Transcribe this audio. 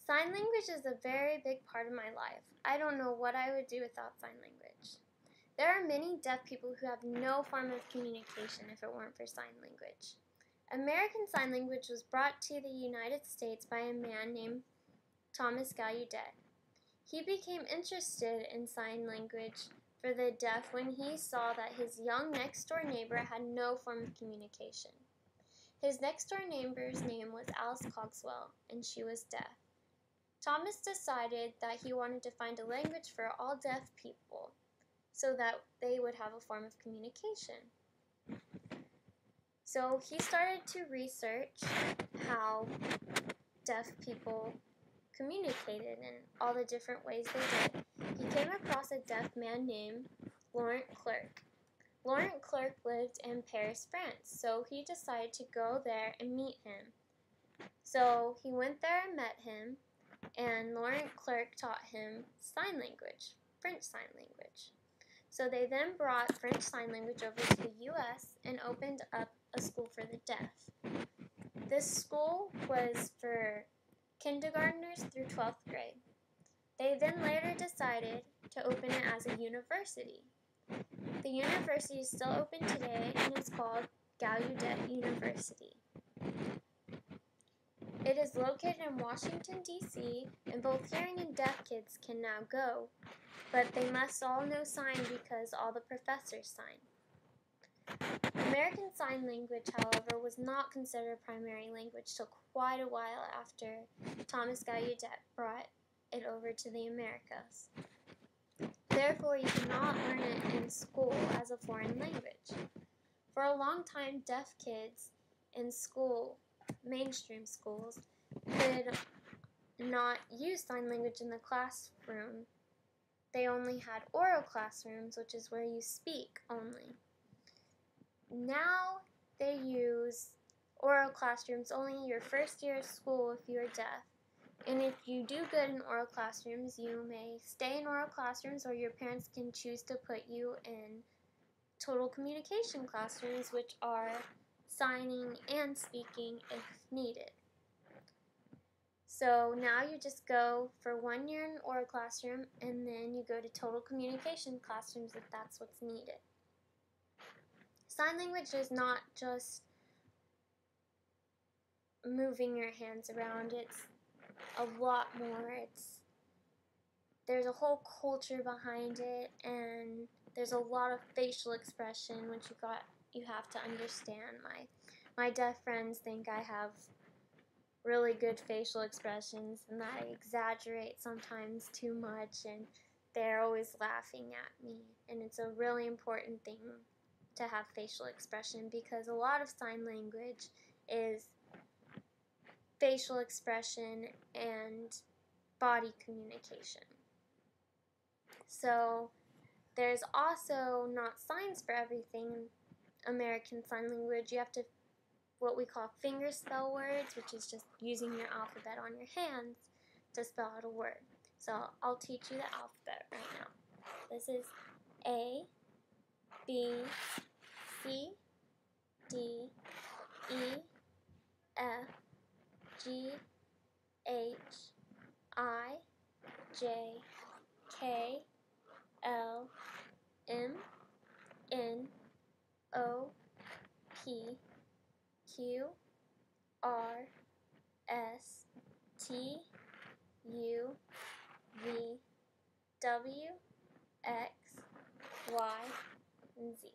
Sign language is a very big part of my life. I don't know what I would do without sign language. There are many deaf people who have no form of communication if it weren't for sign language. American Sign Language was brought to the United States by a man named Thomas Gallaudet. He became interested in sign language for the deaf when he saw that his young next-door neighbor had no form of communication. His next-door neighbor's name was Alice Cogswell, and she was deaf. Thomas decided that he wanted to find a language for all deaf people so that they would have a form of communication. So he started to research how deaf people communicated and all the different ways they did. He came across a deaf man named Laurent Clerc. Laurent Clerc lived in Paris, France, so he decided to go there and meet him. So he went there and met him, and Laurent Clerc taught him sign language, French Sign Language. So they then brought French Sign Language over to the U.S. and opened up a school for the deaf. This school was for kindergartners through 12th grade. They then later decided to open it as a university. The university is still open today and is called Gallaudet University. It is located in Washington, D.C., and both hearing and deaf kids can now go, but they must all know sign because all the professors sign. American Sign Language, however, was not considered primary language till quite a while after Thomas Gallaudet brought it over to the Americas. Therefore, you cannot learn it in school as a foreign language. For a long time, deaf kids in school, mainstream schools, could not use sign language in the classroom. They only had oral classrooms, which is where you speak only. Now they use oral classrooms only your first year of school if you are deaf. And if you do good in oral classrooms, you may stay in oral classrooms, or your parents can choose to put you in total communication classrooms, which are signing and speaking if needed. So now you just go for 1 year in oral classroom, and then you go to total communication classrooms if that's what's needed. Sign language is not just moving your hands around. It's a lot more. There's a whole culture behind it, and there's a lot of facial expression which you have to understand. My deaf friends think I have really good facial expressions and that I exaggerate sometimes too much, and they're always laughing at me. And it's a really important thing to have facial expression, because a lot of sign language is facial expression and body communication. So there's also not signs for everything in American Sign Language. You have to what we call finger spell words, which is just using your alphabet on your hands to spell out a word. So I'll teach you the alphabet right now. This is A, B, C, D, E, F, G, H, I, J, K, L, M, N, O, P, Q, R, S, T, U, V, W, X, Y, and Z.